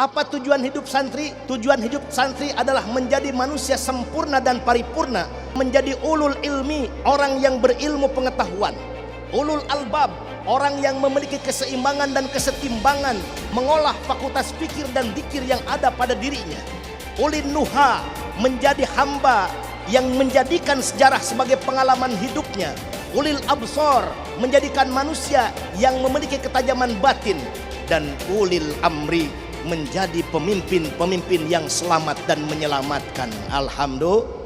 Apa tujuan hidup santri? Tujuan hidup santri adalah menjadi manusia sempurna dan paripurna, menjadi ulul ilmi, orang yang berilmu pengetahuan, ulul albab, orang yang memiliki keseimbangan dan kesetimbangan, mengolah fakultas pikir dan dzikir yang ada pada dirinya. Ulin nuha, menjadi hamba yang menjadikan sejarah sebagai pengalaman hidupnya. Ulil absor, menjadikan manusia yang memiliki ketajaman batin. Dan ulil amri, menjadi pemimpin-pemimpin yang selamat dan menyelamatkan. Alhamdulillah.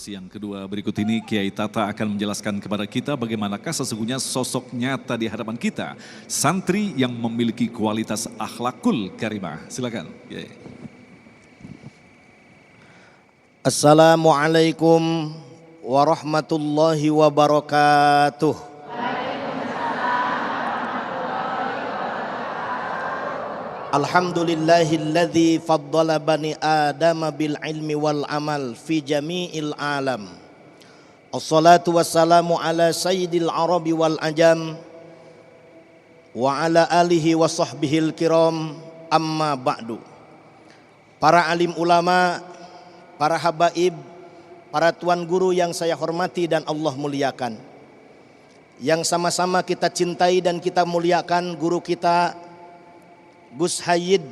Yang kedua berikut ini, Kiai Tata akan menjelaskan kepada kita bagaimanakah sesungguhnya sosok nyata di hadapan kita, santri yang memiliki kualitas akhlakul karimah. Silakan, Kiai. Assalamualaikum warahmatullahi wabarakatuh. Alhamdulillahilladzi faddala bani Adam bil ilmi wal amal fi jami'il alam. Assalatu wassalamu ala sayyidil arabi wal ajam wa ala alihi wa sahbihil kiram, amma ba'du. Para alim ulama, para habaib, para tuan guru yang saya hormati dan Allah muliakan, yang sama-sama kita cintai dan kita muliakan guru kita Gus Hayyid,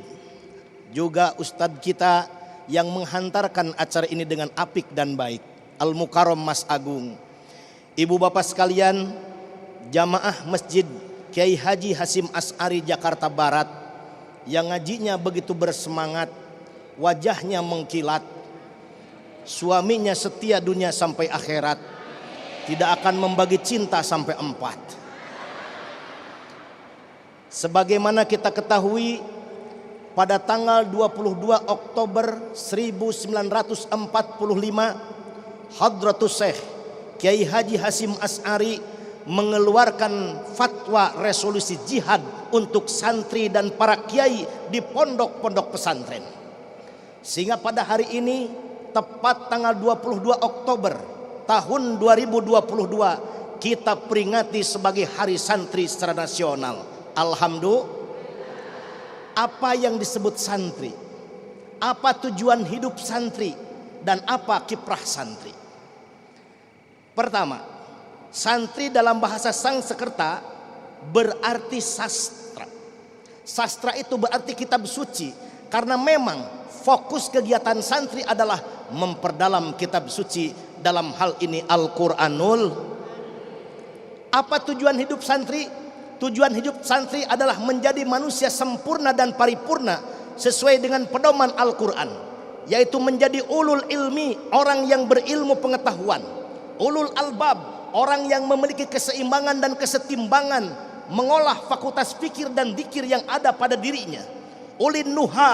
juga ustadz kita yang menghantarkan acara ini dengan apik dan baik, Al Mukarram Mas Agung. Ibu bapak sekalian, jamaah Masjid Kiai Haji Hasyim Asy'ari Jakarta Barat yang ngajinya begitu bersemangat, wajahnya mengkilat, suaminya setia dunia sampai akhirat, tidak akan membagi cinta sampai 4. Sebagaimana kita ketahui, pada tanggal 22 Oktober 1945 Hadratus Syekh Kiai Haji Hasyim Asy'ari mengeluarkan fatwa resolusi jihad untuk santri dan para kiai di pondok-pondok pesantren. Sehingga pada hari ini, tepat tanggal 22 Oktober tahun 2022, kita peringati sebagai Hari Santri secara nasional. Alhamdulillah. Apa yang disebut santri? Apa tujuan hidup santri? Dan apa kiprah santri? Pertama, santri dalam bahasa Sanskerta berarti sastra. Sastra itu berarti kitab suci, karena memang fokus kegiatan santri adalah memperdalam kitab suci, dalam hal ini Al-Quranul. Apa tujuan hidup santri? Tujuan hidup santri adalah menjadi manusia sempurna dan paripurna sesuai dengan pedoman Al-Quran, yaitu menjadi ulul ilmi, orang yang berilmu pengetahuan, ulul albab, orang yang memiliki keseimbangan dan kesetimbangan, mengolah fakultas pikir dan dzikir yang ada pada dirinya. Ulin nuha,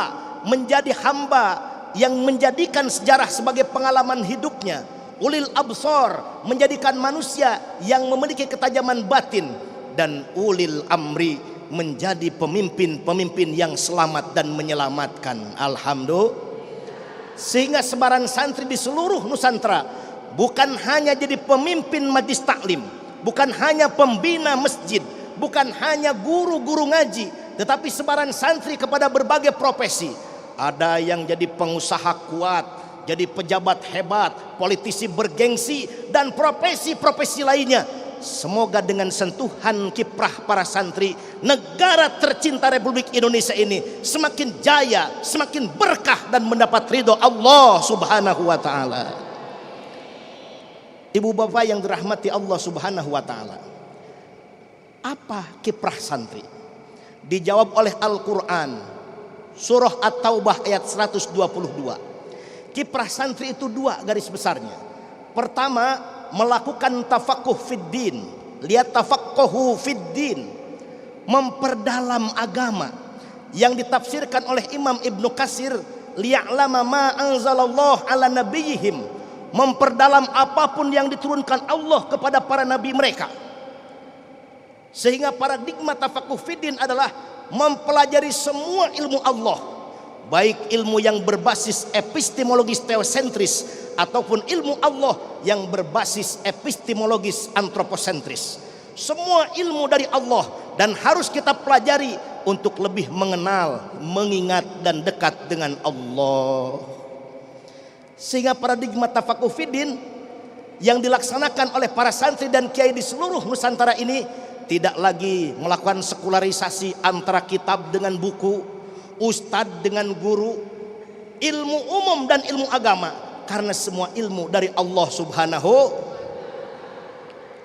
menjadi hamba yang menjadikan sejarah sebagai pengalaman hidupnya. Ulil absor, menjadikan manusia yang memiliki ketajaman batin. Dan ulil amri, menjadi pemimpin-pemimpin yang selamat dan menyelamatkan. Alhamdulillah. Sehingga sebaran santri di seluruh Nusantara bukan hanya jadi pemimpin majlis taklim, bukan hanya pembina masjid, bukan hanya guru-guru ngaji, tetapi sebaran santri kepada berbagai profesi. Ada yang jadi pengusaha kuat, jadi pejabat hebat, politisi bergengsi, dan profesi-profesi lainnya. Semoga dengan sentuhan kiprah para santri, negara tercinta Republik Indonesia ini semakin jaya, semakin berkah dan mendapat ridho Allah Subhanahu wa taala. Ibu bapak yang dirahmati Allah Subhanahu wa taala, apa kiprah santri? Dijawab oleh Al-Qur'an, surah At-Taubah ayat 122. Kiprah santri itu 2 garis besarnya. Pertama, melakukan tafakuh fiddin. Lihat tafaqquhu fiddin, memperdalam agama, yang ditafsirkan oleh Imam Ibnu Katsir, liya'lama ma anzalallahu ala nabiyihim, memperdalam apapun yang diturunkan Allah kepada para nabi mereka. Sehingga paradigma tafakuh fiddin adalah mempelajari semua ilmu Allah, baik ilmu yang berbasis epistemologis teosentris ataupun ilmu Allah yang berbasis epistemologis antroposentris. Semua ilmu dari Allah dan harus kita pelajari untuk lebih mengenal, mengingat dan dekat dengan Allah. Sehingga paradigma tafakuh fiddin yang dilaksanakan oleh para santri dan kiai di seluruh Nusantara ini tidak lagi melakukan sekularisasi antara kitab dengan buku, ustadz dengan guru, ilmu umum dan ilmu agama, karena semua ilmu dari Allah Subhanahu.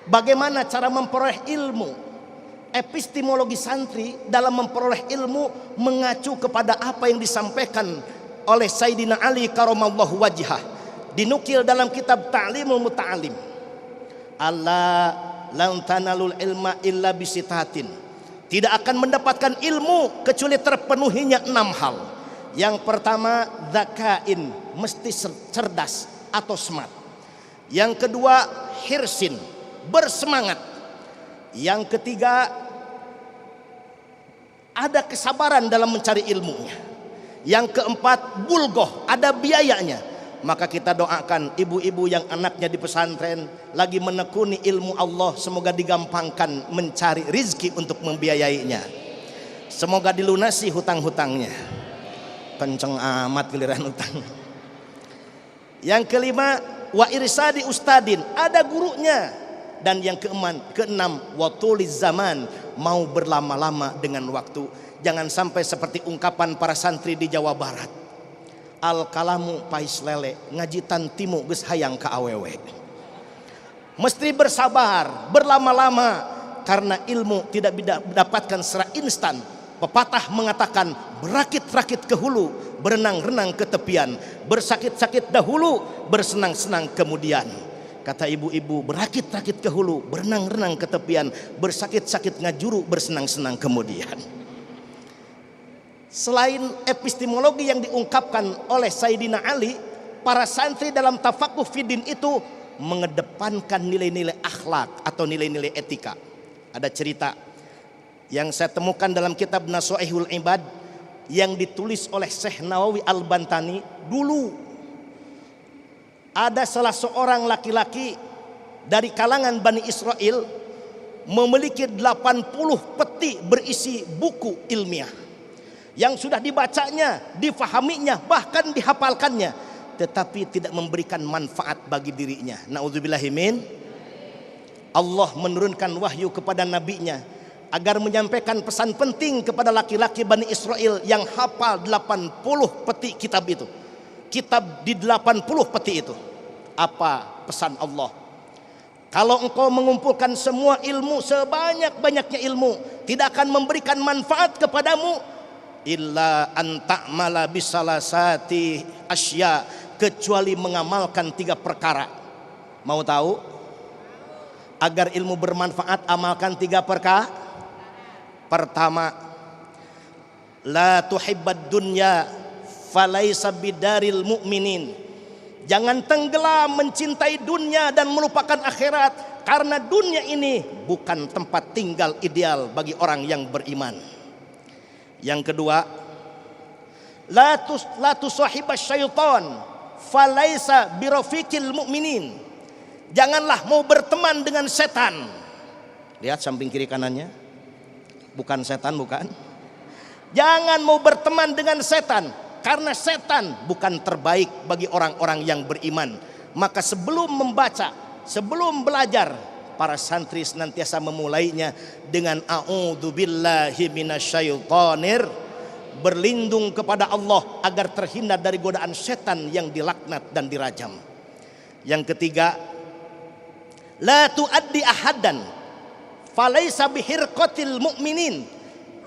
Bagaimana cara memperoleh ilmu? Epistemologi santri dalam memperoleh ilmu mengacu kepada apa yang disampaikan oleh Sayyidina Ali karamallahu wajhah, dinukil dalam kitab Ta'limul Muta'alim. Allah lan tanalul ilma illa bisitatin. Tidak akan mendapatkan ilmu kecuali terpenuhinya 6 hal. Yang pertama, zakain, mesti cerdas atau smart. Yang kedua, hirsin, bersemangat. Yang ketiga, ada kesabaran dalam mencari ilmunya. Yang keempat, bulgoh, ada biayanya. Maka kita doakan ibu-ibu yang anaknya di pesantren lagi menekuni ilmu Allah, semoga digampangkan mencari rizki untuk membiayainya. Semoga dilunasi hutang-hutangnya. Kenceng amat giliran hutang. Yang kelima, wa irsadi ustadin, ada gurunya. Dan yang keenam, watuliz zaman, mau berlama-lama dengan waktu. Jangan sampai seperti ungkapan para santri di Jawa Barat, al kalamu pais lele, ngajitan timu geus hayang ka awewe. Mesti bersabar, berlama-lama, karena ilmu tidak didapatkan secara instan. Pepatah mengatakan, berakit-rakit ke hulu, berenang-renang ke tepian, bersakit-sakit dahulu, bersenang-senang kemudian. Kata ibu-ibu, berakit-rakit ke hulu, berenang-renang ke tepian, bersakit-sakit ngajuru, bersenang-senang kemudian. Selain epistemologi yang diungkapkan oleh Sayyidina Ali, para santri dalam tafakuh fiddin itu mengedepankan nilai-nilai akhlak atau nilai-nilai etika. Ada cerita yang saya temukan dalam kitab Nasuihul Ibad yang ditulis oleh Syekh Nawawi Al-Bantani. Dulu ada salah seorang laki-laki dari kalangan Bani Israel memiliki 80 peti berisi buku ilmiah yang sudah dibacanya, difahaminya, bahkan dihafalkannya, tetapi tidak memberikan manfaat bagi dirinya. Na'udzubillahimin. Allah menurunkan wahyu kepada nabinya agar menyampaikan pesan penting kepada laki-laki Bani Israel yang hafal 80 peti kitab itu. Kitab di 80 peti itu. Apa pesan Allah? Kalau engkau mengumpulkan semua ilmu, sebanyak-banyaknya ilmu, tidak akan memberikan manfaat kepadamu illa anta'mala bisalasati asya, kecuali mengamalkan 3 perkara. Mau tahu? Agar ilmu bermanfaat, amalkan 3 perkara. Pertama, la tuhibbad dunya falaisa bidaril mu'minin. Jangan tenggelam mencintai dunia dan melupakan akhirat, karena dunia ini bukan tempat tinggal ideal bagi orang yang beriman. Yang kedua, la tusahibas syaitan falaisa birafiqil mu'minin. Janganlah mau berteman dengan setan. Lihat samping kiri kanannya. Bukan setan, bukan. Jangan mau berteman dengan setan, karena setan bukan terbaik bagi orang-orang yang beriman. Maka sebelum membaca, sebelum belajar, para santri senantiasa memulainya dengan a'udzubillahi minasyaitonir, berlindung kepada Allah agar terhindar dari godaan setan yang dilaknat dan dirajam. Yang ketiga, la tuaddi ahadan falaisa bihirqatil mu'minin.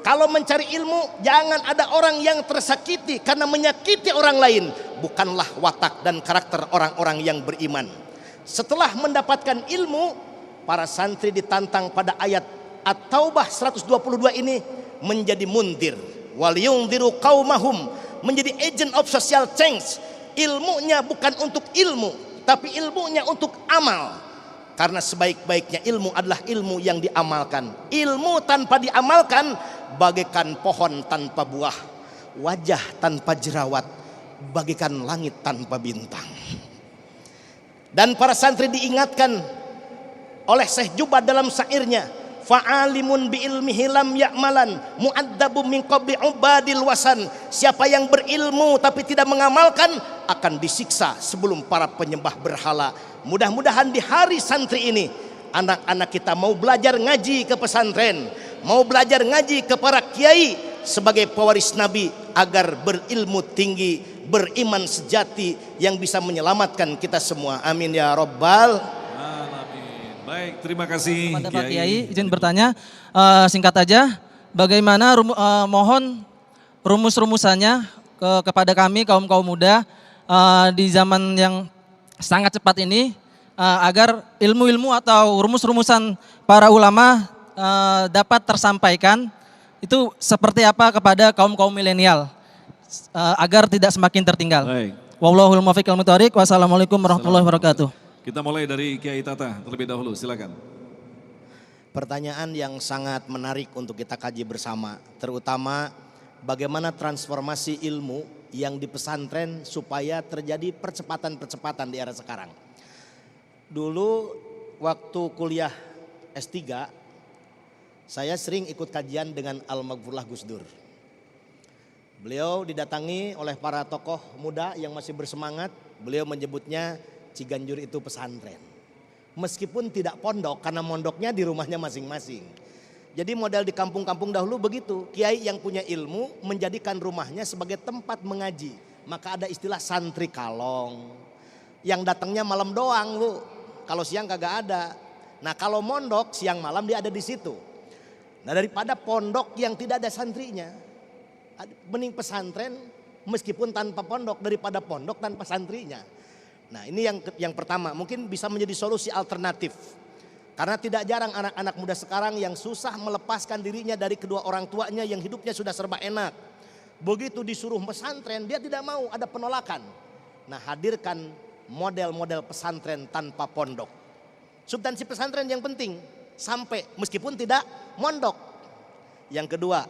Kalau mencari ilmu, jangan ada orang yang tersakiti karena menyakiti orang lain. Bukanlah watak dan karakter orang-orang yang beriman. Setelah mendapatkan ilmu, para santri ditantang pada ayat At-Taubah 122 ini menjadi mundir. Wal yundiru qaumahum, menjadi agent of social change. Ilmunya bukan untuk ilmu, tapi ilmunya untuk amal. Karena sebaik-baiknya ilmu adalah ilmu yang diamalkan. Ilmu tanpa diamalkan bagaikan pohon tanpa buah, wajah tanpa jerawat bagaikan langit tanpa bintang. Dan para santri diingatkan oleh Syekh Jubad dalam syairnya, fa'alimun bi ilmihi lam ya'malan mu'addabum min qabli ubadil wasan. Siapa yang berilmu tapi tidak mengamalkan akan disiksa sebelum para penyembah berhala. Mudah-mudahan di hari santri ini anak-anak kita mau belajar ngaji ke pesantren, mau belajar ngaji ke para kiai sebagai pewaris Nabi agar berilmu tinggi, beriman sejati yang bisa menyelamatkan kita semua. Amin ya rabbal Alamin. Baik, terima kasih Kepada Pak Kiai, izin bertanya singkat aja, bagaimana mohon rumus-rumusannya kepada kami kaum muda di zaman yang sangat cepat ini agar ilmu-ilmu atau rumus-rumusan para ulama dapat tersampaikan itu seperti apa kepada kaum milenial agar tidak semakin tertinggal. Baik. Wallahul muwaffiq wal muthariq. Wassalamualaikum warahmatullahi wabarakatuh. Kita mulai dari Kiai Tata terlebih dahulu, silakan. Pertanyaan yang sangat menarik untuk kita kaji bersama, terutama bagaimana transformasi ilmu yang di pesantren supaya terjadi percepatan-percepatan di era sekarang. Dulu waktu kuliah S3, saya sering ikut kajian dengan Al-Maghfurlah Gus Dur. Beliau didatangi oleh para tokoh muda yang masih bersemangat, beliau menyebutnya Ciganjur itu pesantren. Meskipun tidak pondok karena mondoknya di rumahnya masing-masing. Jadi model di kampung-kampung dahulu begitu, kiai yang punya ilmu menjadikan rumahnya sebagai tempat mengaji. Maka ada istilah santri kalong. Yang datangnya malam doang Bu, kalau siang kagak ada. Nah kalau mondok siang malam dia ada di situ. Nah daripada pondok yang tidak ada santrinya, mending pesantren meskipun tanpa pondok daripada pondok tanpa santrinya. Nah ini yang pertama, mungkin bisa menjadi solusi alternatif. Karena tidak jarang anak-anak muda sekarang yang susah melepaskan dirinya dari kedua orang tuanya yang hidupnya sudah serba enak. Begitu disuruh pesantren dia tidak mau, ada penolakan. Nah hadirkan model-model pesantren tanpa pondok. Substansi pesantren yang penting sampai meskipun tidak mondok. Yang kedua,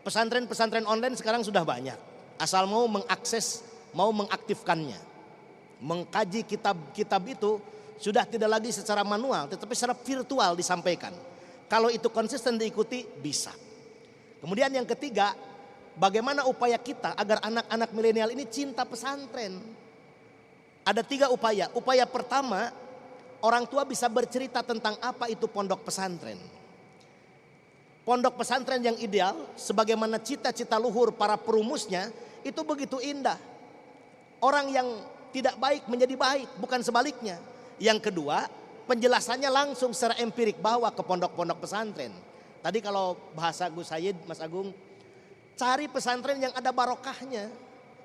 pesantren-pesantren online sekarang sudah banyak. Asal mau mengakses, mau mengaktifkannya. Mengkaji kitab-kitab itu sudah tidak lagi secara manual tetapi secara virtual disampaikan. Kalau itu konsisten diikuti bisa. Kemudian yang ketiga, bagaimana upaya kita agar anak-anak milenial ini cinta pesantren. Ada 3 upaya. Upaya pertama, orang tua bisa bercerita tentang apa itu pondok pesantren. Pondok pesantren yang ideal sebagaimana cita-cita luhur para perumusnya itu begitu indah. Orang yang tidak baik menjadi baik, bukan sebaliknya. Yang kedua, penjelasannya langsung secara empirik bawa ke pondok-pondok pesantren. Tadi kalau bahasa Gus Said, Mas Agung, cari pesantren yang ada barokahnya.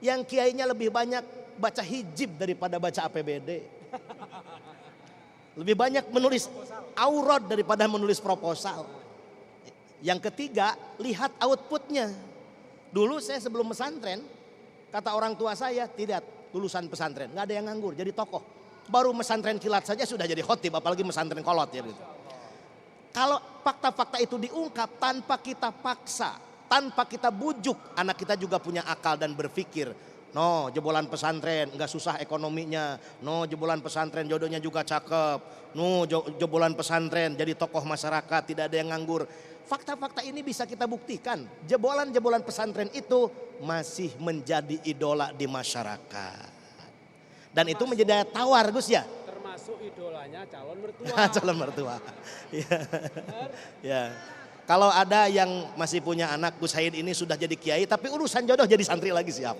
Yang kiainya lebih banyak baca hijib daripada baca APBD. Lebih banyak menulis aurat daripada menulis proposal. Yang ketiga, lihat outputnya. Dulu saya sebelum pesantren, kata orang tua saya, tidak lulusan pesantren, nggak ada yang nganggur, jadi tokoh. Baru pesantren kilat saja sudah jadi khotib, apalagi pesantren kolot ya gitu. Kalau fakta-fakta itu diungkap tanpa kita paksa, tanpa kita bujuk, anak kita juga punya akal dan berpikir. No, jebolan pesantren nggak susah ekonominya. No, jebolan pesantren jodohnya juga cakep. No, jebolan pesantren jadi tokoh masyarakat, tidak ada yang nganggur. Fakta-fakta ini bisa kita buktikan. Jebolan-jebolan pesantren itu masih menjadi idola di masyarakat. Dan itu menjadi daya tawar Gus ya. Termasuk idolanya calon mertua. Calon mertua. Ya. Ya. Kalau ada yang masih punya anak, Gus Said ini sudah jadi kiai tapi urusan jodoh jadi santri lagi siap.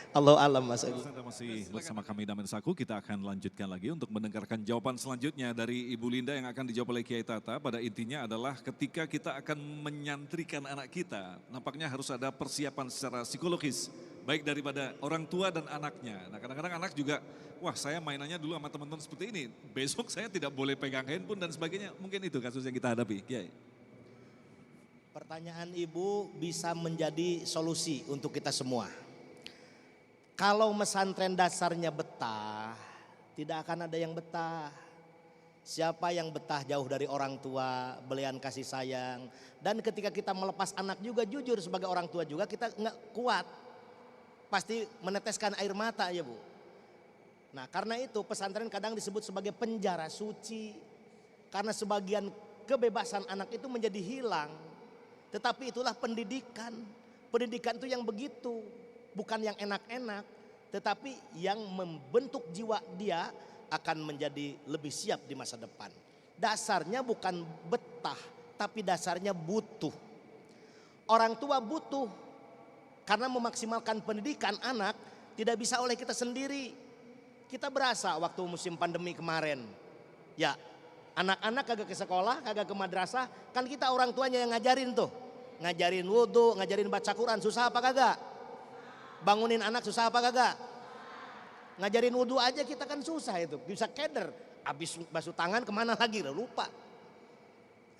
Allah alam Mas Agus. Anda masih bersama kami Damen Saku, kita akan lanjutkan lagi untuk mendengarkan jawaban selanjutnya dari Ibu Linda yang akan dijawab oleh Kiai Tata. Pada intinya adalah ketika kita akan menyantrikan anak kita, nampaknya harus ada persiapan secara psikologis, baik daripada orang tua dan anaknya. Nah kadang-kadang anak juga, wah saya mainannya dulu sama teman-teman seperti ini, besok saya tidak boleh pegang handphone dan sebagainya. Mungkin itu kasus yang kita hadapi, Kiai. Pertanyaan Ibu bisa menjadi solusi untuk kita semua. Kalau pesantren dasarnya betah, tidak akan ada yang betah. Siapa yang betah jauh dari orang tua, belian kasih sayang. Dan ketika kita melepas anak juga, jujur sebagai orang tua juga kita nggak kuat. Pasti meneteskan air mata ya Bu. Nah karena itu pesantren kadang disebut sebagai penjara suci. Karena sebagian kebebasan anak itu menjadi hilang. Tetapi itulah pendidikan. Pendidikan itu yang begitu. Bukan yang enak-enak. Tetapi yang membentuk jiwa dia akan menjadi lebih siap di masa depan. Dasarnya bukan betah, tapi dasarnya butuh. Orang tua butuh karena memaksimalkan pendidikan anak tidak bisa oleh kita sendiri. Kita berasa waktu musim pandemi kemarin, ya anak-anak kagak ke sekolah, kagak ke madrasah, kan kita orang tuanya yang ngajarin tuh. Ngajarin wudhu, ngajarin baca Quran, susah apa kagak? Bangunin anak susah apa kagak? Ngajarin wudhu aja kita kan susah itu, bisa keder, habis basuh tangan kemana lagi, lupa.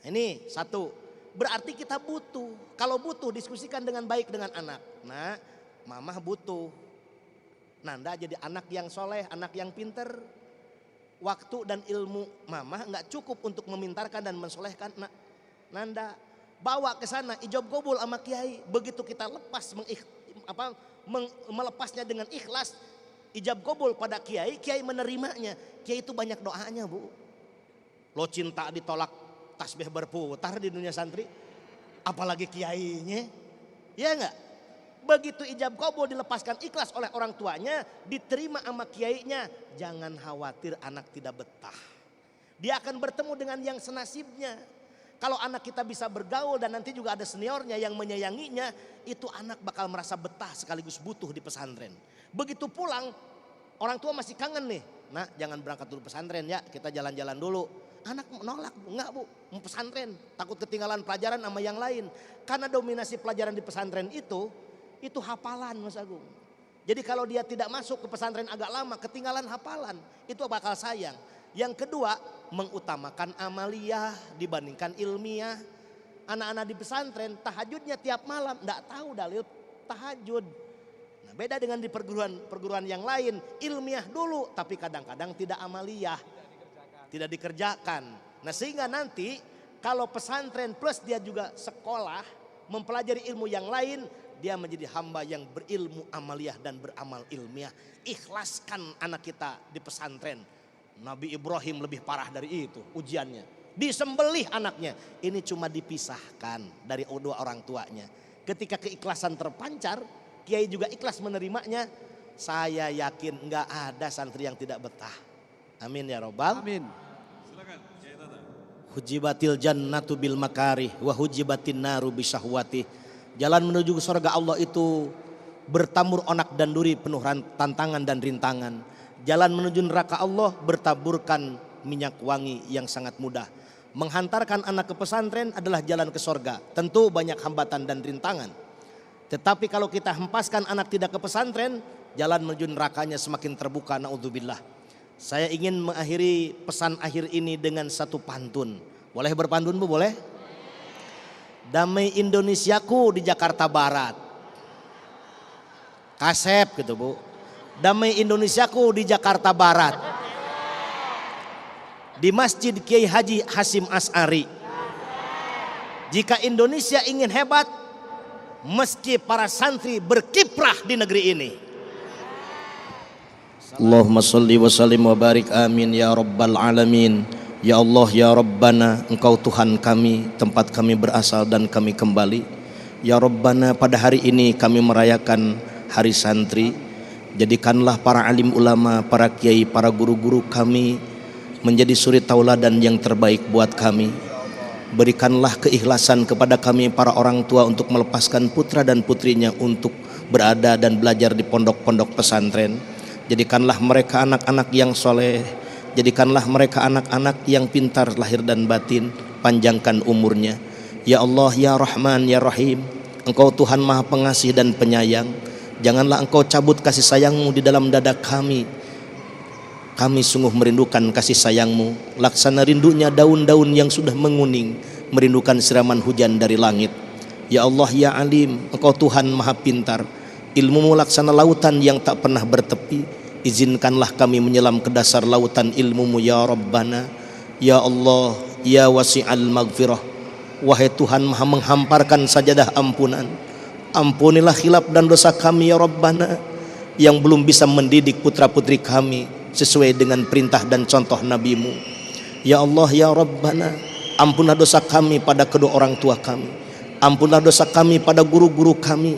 Ini satu, berarti kita butuh. Kalau butuh diskusikan dengan baik dengan anak. Nah, mama butuh. Nanda jadi anak yang soleh, anak yang pinter. Waktu dan ilmu mama nggak cukup untuk memintarkan dan mensolehkan Nanda. Bawa ke sana, ijab gobul sama kiai. Begitu kita lepas melepasnya dengan ikhlas. Ijab gobul pada kiai, kiai menerimanya. Kiai itu banyak doanya Bu. Lo cinta ditolak tasbih berputar di dunia santri. Apalagi kiainya. Ya enggak? Begitu ijab gobul dilepaskan ikhlas oleh orang tuanya. Diterima sama kiainya. Jangan khawatir anak tidak betah. Dia akan bertemu dengan yang senasibnya. Kalau anak kita bisa bergaul dan nanti juga ada seniornya yang menyayanginya. Itu anak bakal merasa betah sekaligus butuh di pesantren. Begitu pulang orang tua masih kangen nih. Nah jangan berangkat dulu pesantren ya, kita jalan-jalan dulu. Anak nolak, enggak Bu, mau pesantren. Takut ketinggalan pelajaran sama yang lain. Karena dominasi pelajaran di pesantren itu hafalan Mas Agung. Jadi kalau dia tidak masuk ke pesantren agak lama, ketinggalan hafalan. Itu bakal sayang. Yang kedua, mengutamakan amaliyah dibandingkan ilmiah. Anak-anak di pesantren tahajudnya tiap malam, enggak tahu dalil tahajud. Beda dengan di perguruan yang lain, ilmiah dulu tapi kadang-kadang tidak amaliyah, tidak dikerjakan. Nah sehingga nanti kalau pesantren plus dia juga sekolah, mempelajari ilmu yang lain, dia menjadi hamba yang berilmu amaliyah dan beramal ilmiah. Ikhlaskan anak kita di pesantren. Nabi Ibrahim lebih parah dari itu ujiannya. Disembelih anaknya, ini cuma dipisahkan dari dua orang tuanya. Ketika keikhlasan terpancar, kiai juga ikhlas menerimanya. Saya yakin enggak ada santri yang tidak betah. Amin ya robbal. Amin. Silakan Kiai Tata. Hujibatil jannatu bil makarih wa hujibatin naru bisyahwati. Jalan menuju ke surga Allah itu bertamur onak dan duri, penuh tantangan dan rintangan. Jalan menuju neraka Allah bertaburkan minyak wangi yang sangat mudah. Menghantarkan anak ke pesantren adalah jalan ke surga. Tentu banyak hambatan dan rintangan. Tetapi kalau kita hempaskan anak tidak ke pesantren, jalan menuju nerakanya semakin terbuka, naudzubillah. Saya ingin mengakhiri pesan akhir ini dengan satu pantun. Boleh berpantun Bu, boleh? Damai Indonesiaku di Jakarta Barat. Kasep gitu Bu. Damai Indonesiaku di Jakarta Barat. Di Masjid Kiai Haji Hasyim Asy'ari. Jika Indonesia ingin hebat, meski para santri berkiprah di negeri ini. Allahumma salli wa sallim wa barik amin ya rabbal alamin. Ya Allah ya Rabbana, Engkau Tuhan kami, tempat kami berasal dan kami kembali. Ya Rabbana, pada hari ini kami merayakan hari santri. Jadikanlah para alim ulama, para kiai, para guru-guru kami menjadi suri tauladan yang terbaik buat kami. Berikanlah keikhlasan kepada kami para orang tua untuk melepaskan putra dan putrinya untuk berada dan belajar di pondok-pondok pesantren. Jadikanlah mereka anak-anak yang soleh. Jadikanlah mereka anak-anak yang pintar lahir dan batin. Panjangkan umurnya. Ya Allah ya Rahman ya Rahim, Engkau Tuhan Maha Pengasih dan Penyayang. Janganlah Engkau cabut kasih sayang-Mu di dalam dada kami. Kami sungguh merindukan kasih sayang-Mu, laksana rindunya daun-daun yang sudah menguning, merindukan siraman hujan dari langit. Ya Allah ya Alim, Engkau Tuhan Maha Pintar, ilmu-Mu laksana lautan yang tak pernah bertepi. Izinkanlah kami menyelam ke dasar lautan ilmu-Mu ya Rabbana. Ya Allah, ya wasi'al maghfirah. Wahai Tuhan maha menghamparkan sajadah ampunan, ampunilah khilaf dan dosa kami ya Rabbana, yang belum bisa mendidik putra-putri kami sesuai dengan perintah dan contoh Nabi-Mu. Ya Allah, ya Rabbana, ampunlah dosa kami pada kedua orang tua kami, ampunlah dosa kami pada guru-guru kami,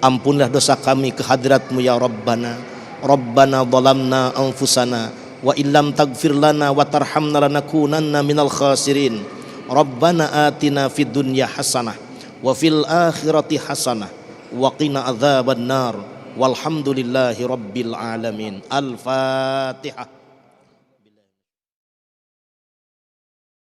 ampunlah dosa kami ke hadirat-Mu ya Rabbana. Rabbana zalamna anfusana wa illam taghfir lana wa tarhamna lanakunanna minal khasirin. Rabbana atina fid dunya hasanah wa fil akhirati hasanah wa qina adzaban nar. Walhamdulillahi rabbil alamin. Al-Fatihah.